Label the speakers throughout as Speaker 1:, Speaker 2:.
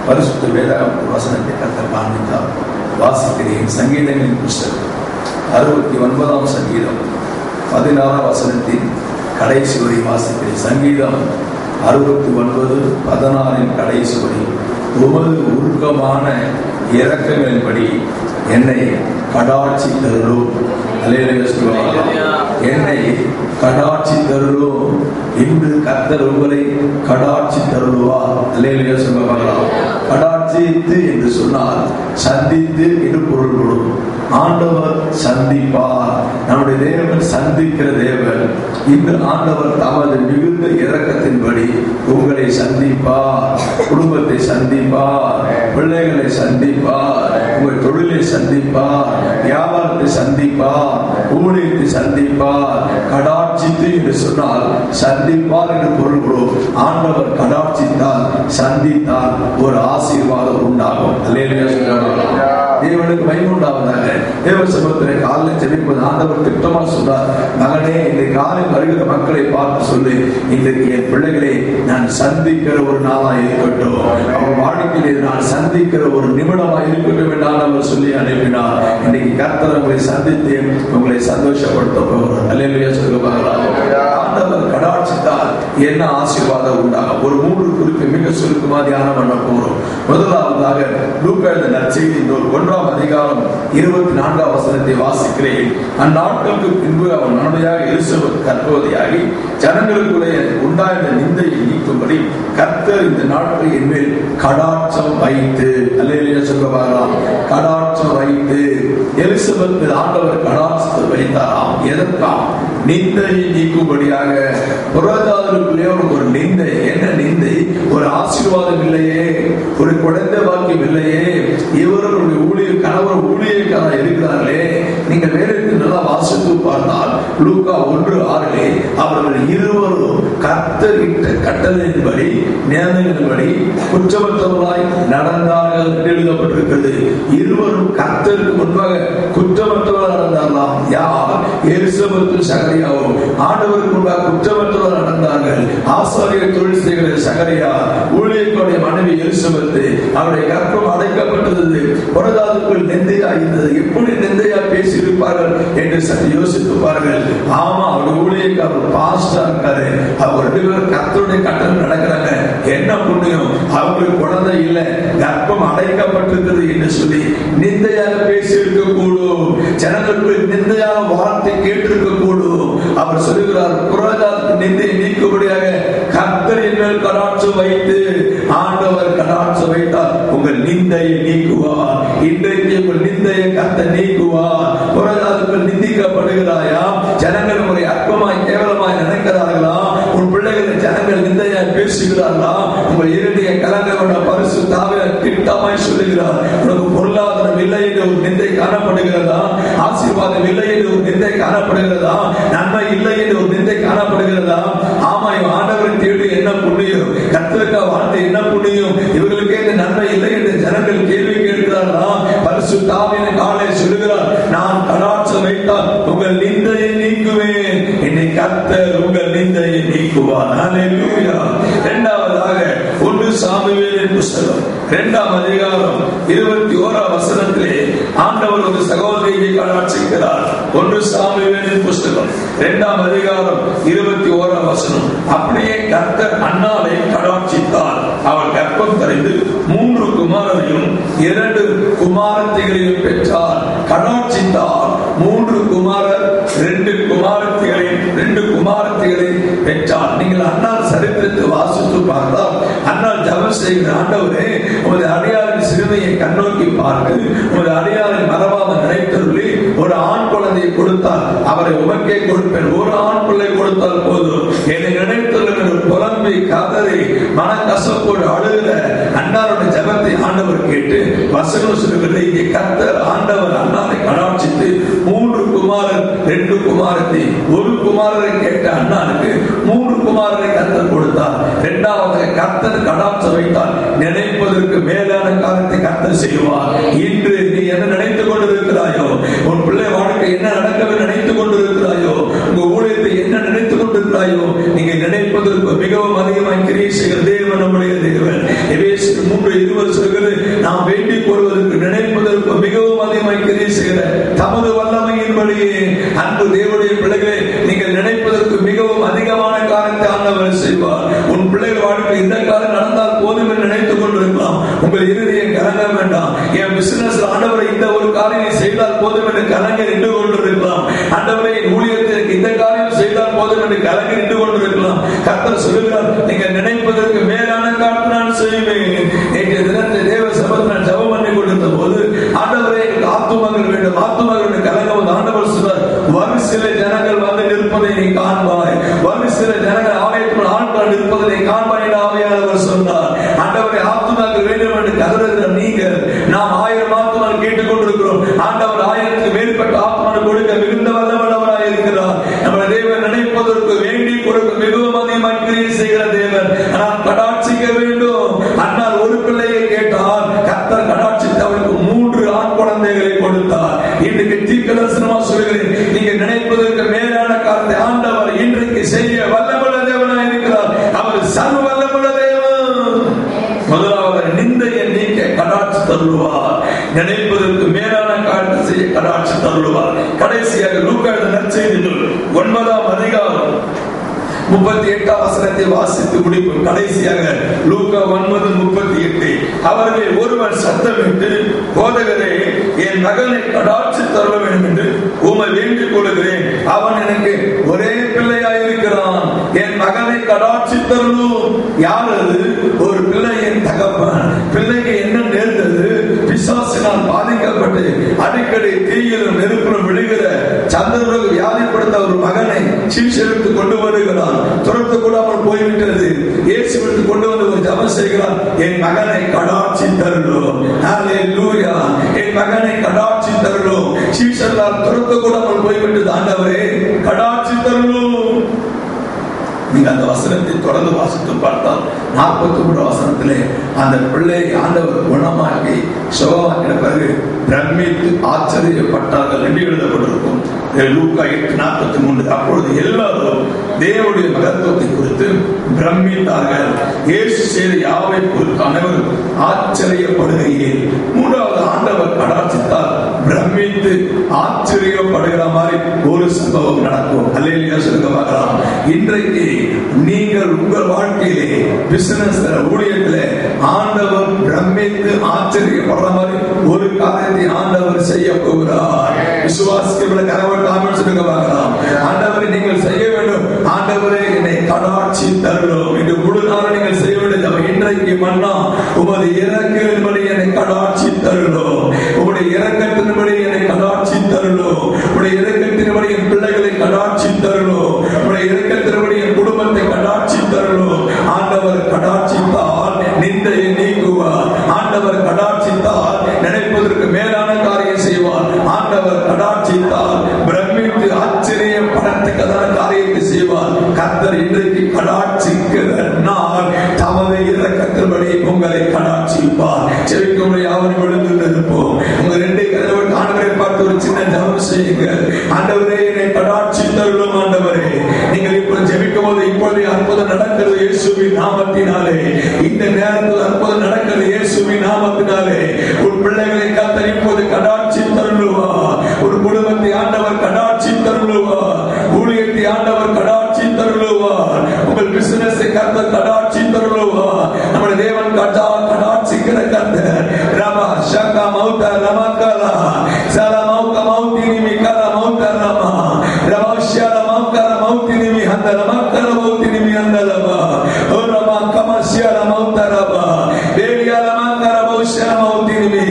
Speaker 1: பரிசுத்த வேதாகம வசனத்தை கர்த்தர் காண்பித்தார். வாசிக்கிறேன். சங்கீதங்களின் புஸ்தகம் 69ஆம் சங்கீதம் 16ஆம் வசனத்தின் கடைசி வரை வாசிக்கிறேன். சங்கீதம் 69:16 கடைசி வரை. உமது உருக்கமான இரக்கங்களின்படி என்னை கடாட்சி தருளும். என்னை கடாட்சி தருளும். இன்று கர்த்தர் உங்களை கடாட்சி தருளுவார். அல்லேலூயா சொல்லுவார்களாம். கடாட்சித்து என்று சொன்னால் சந்தித்து என்று பொருள்படும். ஆண்டவர் சந்திப்பார். நம்முடைய தேவன் சந்திக்கிற தேவன். இந்த ஆண்டவர் தமது மிகுந்த இரக்கத்தின்படி உங்களை சந்திப்பார், குடும்பத்தை சந்திப்பார், பிள்ளைகளை சந்திப்பார், உங்கள் தொழிலை சந்திப்பார், வியாபாரத்தை சந்திப்பார், ஊழியத்தை சந்திப்பார். கடாட்சித்து என்று சொன்னால் சந்திப்பார் என்று பொருள்படும். ஆண்டவர் கடாட்சித்தால், சந்தித்தால் ஒரு ஆசீர்வாதம் உண்டாகும். அல்லேலூயா சொல்லுவார்கள். தேவனுக்கு மகிமை உண்டாவதாக. தேவ சமூகத்திலே காலையில் ஜெபிப்பது ஆண்டவர் திட்டமாக சொல்றார். மகனே, இந்த காலையில் வருகிற மக்களை பார்த்து சொல்லு, இன்றைக்கு என் பிள்ளைகளை நான் சந்திக்கிற ஒரு நாளாக இருக்கட்டும், அவர் வாழ்க்கையிலே நான் சந்திக்கிற ஒரு நிமிடமாக இருக்கட்டும் என்றால் அவர் சொல்லி அனுப்பினார். இன்னைக்கு கர்த்தர் உங்களை சந்தித்து உங்களை சந்தோஷப்படுத்த போகிறார். அல்லேலூயா சொல்லுவார்களா? ஆண்டவர் கடாட்சித்தால் என்ன ஆசீர்வாதம் உண்டாகும்? ஒரு 3 குறிப்பை மிக சுருக்கமாக தியானம் பண்ண போறோம். முதலாவதாக லூக்கா எழுதின நற்செய்தி நூல் 1ஆம் அதிகாரம் 24ஆம் வசனத்தை வாசிக்கிறேன். அந்நாட்களுக்கு பின்பு அவன் நன்மையாக எலிசபெத் கர்ப்பவதியாகி ஜனங்களுக்குள்ளே உண்டாயிருந்த நிந்தையை நீக்கும்படி கர்த்தர் இந்த நாட்களில் என்மேல் கடாட்சம் வைத்து, அல்லேலூயா சொல்லுவாராம், கடாட்சம் வைத்து எலிசபெத் ஆண்டவர் கடாட்சத்தை வைத்தாராம். எதற்காம்? நிந்தையை நீக்கும்படியாக. புறஜாதிகளுக்குள்ளே ஒரு நிந்தை. என்ன நிந்தை? ஒரு ஆசீர்வாதம் இல்லையே, ஒரு குழந்தை வாக்கியம் இல்லையே, இவர்களுடைய ஊழியர் கணவர் ஊழியக்காரர் இருக்கிறார்களே. நீங்க வேலைக்கு நல்லா வாசித்து பார்த்தால் லூக்கா 1:6 அவர்கள் இருவரும் கர்த்தர் இட்ட கட்டளையின்படி நியமங்களின்படி குற்றமற்றவர்களாய் நடந்தார்கள் எழுதப்பட்டிருக்கிறது. இருவரும் கர்த்தருக்கு முன்பாக குற்றமற்றவர்கள் நடந்தார்களாம். யார்? எலிசபெத்தும் சகரியாவும் ஆண்டவருக்கு முன்பாக குற்றமற்றவர்கள் நடந்தார்கள். ஆசாரியர் தொழில் செய்கிற சகரியா, ஊழியர்களுடைய மனைவி எலிசபெத்து, அவருடைய கற்பம் அடைக்கப்பட்டது. புறஜாதிக்குள் நிந்தையா இருந்தது. எப்படி நிந்தையா பேசி இருப்பார்கள் என்று யோசித்து பாருங்கள். ஆமா, அவருடைய ஊழியக்காரர் பாஸ்டா இருக்காரு, அவர் 2 பேரும் கர்த்தருடைய கட்டளை நடக்கிறாங்க. என்ன புண்ணியம், அவங்களுக்கு குழந்தை இல்ல, கர்ப்பம் அடைக்கப்பட்டிருக்கிறது என்று சொல்லி நிந்தையாக பேசி இருக்க கூடும். ஜனங்களுக்கு நிந்தையான வார்த்தை கேட்டிருக்க கூடும். அவர் சொல்லுகிறார், புறஜாதிக்கு நிந்தையை நீக்கும்படியாக கர்த்தரின் மேல் கடாட்சம் வைத்து, ஆண்டவர் கடாட்சம் வைத்தார் உங்கள் நிந்தையை நீக்குவார். இன்றைக்கு உங்கள் நிந்தையை கர்த்தர் நீக்குவார். புறஜாதிக்குள் நிந்திக்கப்படுகிறாயா? ஜனங்கள் உங்களை அற்பமாய் கேவலமாய் நினைக்கிறார்களா? உன் பிள்ளைகளை ஜனங்கள் நிந்தையாய் பேசுகிறார்களா? உங்கள் இருடைய கலங்களோட பரிசுத்தாவே திட்டமாய் சொல்லுகிறார், உனக்கு பொருளாதாரம் இல்லை என்று ஒரு நிந்தை காணப்படுகிறதா? ஆசீர்வாதம் இல்லை என்று ஒரு நிந்தை காணப்படுகிறதா? நன்மை இல்லை என்று ஒரு நிந்தை காணப்படுகிறதா? ஆமா, ஆண்டவரை தேடி என்ன புண்ணியம், கர்த்தருக்கு வாழ்ந்து என்ன புண்ணியம், இவர்களுக்கே இந்த நன்மை இல்லை என்று ஜனங்கள் கேள்வி கேட்கிறார்களா? பரிசுத்தாவின் காலை சொல்லுகிறார், நான் கடாட்சம் வைத்தால் உங்கள் நிந்தையை நீக்குவேன். என்னை கர்த்தர் உங்கள் நிந்தையை நீக்குவார். ஹல்லேலூயா. இரண்டாவதாக 1 சாமுவேலின் புஸ்தகம் 2ஆம் அதிகாரம் 21ஆம் வசனத்திலே ஆண்டவர் ஒரு சகோதரியை கடாட்சிக்கிறார். 1 சாமுவேலின் புஸ்தகம் 2ஆம் அதிகாரம் 21ஆம் வசனம். அப்படியே கர்த்தர் அன்னாளை கடாட்சித்தார். அவள் கர்ப்பம் தரித்து 3 குமாரரையும் 2 குமாரத்திகளையும் பெற்றார். கடாட்சித்தார். 3 குமாரர் 2 குமாரத்திகளை பெற்றார். நீங்கள் அன்னாள் சரித்திரத்தை வாசித்து பார்த்தால் அன்னாள் ஜெபம் செய்கிற, ஆண்டவரே உமது அடியாரின் சிறுமையை கண்ணோக்கி பார்த்து உமது அடியாரின் மரபாக நினைத்தருளி ஒரு ஆண் குழந்தையை கொடுத்தால் அவரை உமக்கே கொடுப்பேன். ஒரு ஆண் பிள்ளை கொடுத்தால் போதும். என்னை நினைத்தருள் புலம்பி கதறி மனக்கசப்போடு அழுகிற அன்னாருடைய ஜெபத்தை ஆண்டவர் கேட்டு வசனம் சொல்லுகிறது, இங்கே கர்த்தர் ஆண்டவர் அன்னாரை கடாட்சித்து 3 குமாரர் 2 குமாரத்தை, 1 குமாரரை கேட்ட அண்ணானுக்கு 3 குமாரரை கர்த்தர் கொடுத்தார். இரண்டாவது கர்த்தர் கடாட்சம் வைத்தால் நினைப்பதற்கு மேலான காரியத்தை கர்த்தர் செய்வார். இன்று நீ என்ன நினைத்துக் கொண்டிருக்கிறாயோ, உன் பிள்ளை வாழ்க்கை என்ன நடக்கவே நினைத்துக் கொண்டிருக்கிறாயோ, உங்க ஊழியத்தை என்ன நினைத்துக் கொண்டிருக்கிறாயோ, நீங்க நினைப்பதற்கு மிகவும் அதிகமாக கிரியை செய்கிற தேவன் நம்முடைய தேவன். எபேசியர் 3:20 காலம் நடந்தால் போதும் என்று நினைத்துக் கொண்டிருக்கலாம். உங்கள் இருதயம் கலங்க வேண்டாம். என் பிசினஸ் ஆண்டவரை இந்த ஒரு காரியம் செய்தால் போதும் என்று கலங்க நின்று கொண்டிருக்கலாம். ஆண்டவரை என் ஊழியத்திற்கு இந்த காரியம் செய்தால் போதும் என்று கலங்க நின்று கொண்டிருக்கலாம். கர்த்தர் சொல்லுகிறார், நீங்க நினைப்பதற்கு மேலான காரியம் நான் செய்வேன். நேற்றைய தினத்தை தேவ சபையில் நான் ஜெபம் பண்ணி கொண்டிருந்த போது, ஆண்டவரே எனக்கு ஆத்துமகள் வேண்டும், ஆத்துமகள் என்று கலங்குவது ஆண்டவர் சொல்றார், ஒரு சில ஜனங்கள் வந்து நிற்பதை நீ காண்பாய், ஒரு சில ஜனங்கள் ஆலயத்தில் ஆட்கள் நிற்பதை நீ காண்பாய் என்று ஆவியானவர் சொன்னார். ஆண்டவரை ஆத்துமகள் வேண்டும் என்று கதறுகிற நீங்கள், நாம் 1000 ஆத்துமகள் கேட்டுக் கொண்டிருக்கிறோம். ஆண்டவர் 1000க்கு மேற்பட்ட ஆத்துமகள் கொடுக்க மிகுந்த வல்லவராய் இருக்கிறார். நம்முடைய தேவன் நினைப்பதற்கு வேண்டி கொடுக்க மிகவும் அதிகமாக கிரியை செய்கிற தேவன். நாம் கடாட்சிக்க வேண்டும். அன்னால் ஒரு பிள்ளையை கேட்டால் கர்த்தர் கடாட்சித்து அவளுக்கு 3 ஆண் குழந்தைகளை கொடுத்தார். இன்றைக்கு தீர்க்கதரிசனமா சொல்கிறேன், நீங்க நினைப்பதற்கு மேலான காரியத்தை ஆண்டவர் இன்றைக்கு செய்ய வல்லமுள்ள தேவனாய் இருக்கிறார். அவர் சர்வ வல்லமுள்ள தேவன். முதலாவது நிந்தையை நீக்க கடாட்சி தருவார். நினைப்பதற்கு மேலான காரியத்தை செய்ய கடாட்சி தருவார். கடைசியாக லூக்கா எழுதின நற்செய்திகள் 9ஆம் அதிகாரம் 38 வசனத்தை வாசித்து முடிப்போம். கடைசியாக லூக்கா 9:38. அவர்கள் ஒருவர் சத்தமிட்டு, போதகரே, என் மகனை கடாட்சி தர வேண்டும் என்று உம்மை வேண்டிக் கொள்கிறேன். அவன் எனக்கு ஒரே பிள்ளையாயிருக்கிறான். என் மகனை கடாட்சி தரணும். யார் அது? ஒரு பிள்ளையின் தகப்பன். பிள்ளைக்கு என்ன நேர்ந்தது? பிசாசினால் பாதிக்கப்பட்டு அடிக்கடி தீயிலும் நெருப்பிலும் விழுகிற சந்திரனுக்கு வியாதிப்படுத்த ஒரு மகனை சீஷருக்கு கொண்டு வருகிறான். துரத்து கூடாமல் போய்விட்டது. இயேசு கொண்டு வந்து ஒரு ஜெபம் செய்கிறார், என் மகனை கடாட்சி தருளோம். ஹல்லேலூயா. என் மகனை கடாட்சி தருளோம். சீஷர்களால் துரத்து கூடாமல் போய்விட்டது. ஆண்டவரே கடாட்சி தருளோம். நீங்க அந்த வசனத்தை தொடர்ந்து வாசித்து பார்த்தால் 43 வசனத்திலே அந்த பிள்ளையை ஆண்டவர் குணமாக்கி சுகமாக்கின பிறகு பிரமித்து ஆச்சரியப்பட்டார்கள் என்று எழுதப்பட்டிருக்கும். லூக்கா 8:43. அப்பொழுது எல்லாரும் தேவனுடைய மகத்துவத்தை குறித்து பிரமித்தார்கள். இயேசு செய்த யாவை குறித்து அனைவரும் ஆச்சரியப்படுகையில் 3வது ஆண்டவர் கடாட்சித்தால் பிரமித்து ஆச்சரியப்படுகிற மாதிரி ஒரு சம்பவம் நடக்கும். அல்லேலூயா சொல்லுங்க பார்க்கலாம். இன்றைக்கு நீங்கள் உங்கள் வாழ்க்கையிலே பிசினஸ் ஊழியத்திலே ஆண்டவர் பிரமித்து ஆச்சரியப்படுற மாதிரி ஒரு காரியத்தை ஆண்டவர் செய்ய போகிறார். விசுவாசிக்கிறவர்களை கரவட்டு ஆமென் சொல்லுங்க பார்க்கலாம். ஆண்டவரை நீங்கள் செய்ய வேண்டும். ஆண்டவரே என்னை கடாட்சி தருளோம் என்று முழு நாள் நீங்கள் செய்ய வேண்டும். இன்றைக்கு மன்னா உமது இரக்கத்தின்படி என்னை கடாட்சி தருளோம். உங்களுடைய இரக்கத்தின்படி என்னை கடாட்சி தருளோம். உங்களுடைய இரக்கத்தின்படி என் பிள்ளைகளை கடாட்சி தருளோம். உங்களுடைய இரக்கத்தின்படி என் குடும்பத்தை கடாட்சி தருளோம். ஆண்டவர் கடாட்சித்தால் நிந்தையை நீக்குவார். ஆண்டவர் கடாட்சித்தால் நினைப்பதற்கு மேலான காரியம் செய்வார். ஆண்டவர் கடாட்சித்தால் பிரமித்து ஆச்சரியப்படத்தக்கதான காரியத்தை செய்வார். கர்த்தர் இன்றைக்கு கடாட்சிக்கிற நாள் தமது இரக்கத்தின்படி உங்களை கடாட்சிப்பார். செவிக்கும்படி யாவரும் விழுந்து இருப்போம். உங்க 2 கதவை ஆண்டவரை பார்த்து ஒரு சின்ன ஜெபம் செய்யுங்க. ஆண்டவரே என்னை கடாட்சி தருளும். ஆண்டவரே நீங்கள் இப்ப ஜெபிக்கும் போது இப்பொழுது அற்புதம் நடக்கிறது இயேசுவின் நாமத்தினாலே. இந்த நேரத்தில் அற்புதம் நடக்கிறது இயேசுவின் நாமத்தினாலே. உன் பிள்ளைகளை கர்த்தர் இப்போது கடாட்சி தருளுவா. ஒரு குடும்பத்தை ஆண்டவர் கடாட்சி தருளுவா. ஊழியத்தை ஆண்டவர் கடாட்சி தருளுவா. உங்கள் பிசினஸை கர்த்தர் கடாட்சி தருளுவா. நம்முடைய தேவன் கடாட்சிக்கிற கர்த்தர். ரமா ஷகா மௌதா ரமகலா சலா மௌகா மௌதினி மிகலா மௌதா ரமா ரமாஷியா மௌகா மௌதினி மி ஹந்த ரமகலா மௌதினி மி ஹந்தலபா ஓ ரமா கமஷியா மௌதா ரபா தேவியா ரமகா ரமௌஷியா மௌதினி மி.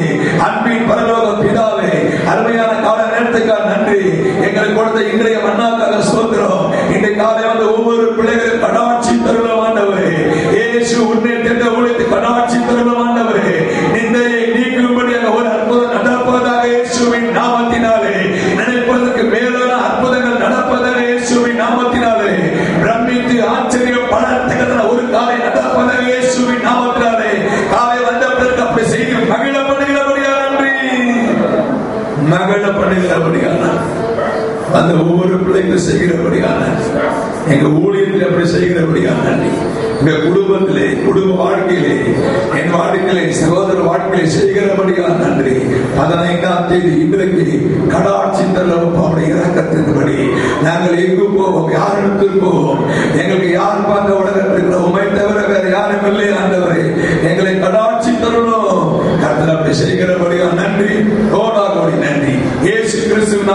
Speaker 1: அன்பின் பரலோக பிதாவே, அருமையான கால நேரத்துக்காக நன்றி. எங்களுக்கு கொடுத்த இன்றைய மன்னாக்காக ஸ்தோத்திரம். இன்றைய காலை வந்து ஒவ்வொரு பிள்ளைகளும் கடாட்சி தருளம் ஆண்டவரே. இயேசு உன்னை தெரிந்த ஊழியத்தை கடாட்சி தருளம் ஆண்டவரே. நிந்தையை நீக்கும்படியாக ஒரு அற்புதம் நடப்பதாக இயேசுவின் நாமத்தினாலே. நினைப்பதற்கு மேலான அற்புதங்கள் நடப்பதாக இயேசுவின் நாமத்தினாலே. பிரமித்து ஆச்சரியப்படத்தக்கதான ஒரு காலை நடப்பதாக இயேசுவின் நாமத்தினாலே. காலை வந்த பிறகு அப்படி செய்து மகிழ பண்ணுகிறபடியா நன்றி. மகிழ பண்ணுகிறபடியான அந்த ஒவ்வொரு பிள்ளைகளும் செய்கிறபடியான எங்க ஊழியத்தில் அப்படி செய்கிறபடியான எங்க குடும்பத்திலே, குடும்ப வாழ்க்கையிலே, என் வாழ்க்கையிலே, சகோதர வாழ்க்கையிலே செய்கிறபடியான நன்றி. 15ஆம் தேதி இன்றைக்கு கடாட்சி தருளும். அவருடைய இரக்கத்தின்படி நாங்கள் எங்கு போவோம், யாரிடத்தில் போவோம்? எங்களுக்கு யார் பார்த்த உலகத்தில் உண்மை தவிர வேற யாரும் இல்லை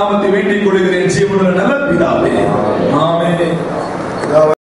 Speaker 1: நாமத்தை வேண்டிக் கொள்கிறேன் ஜீவனுள்ள நல்ல பிதாவே. ஆமென்.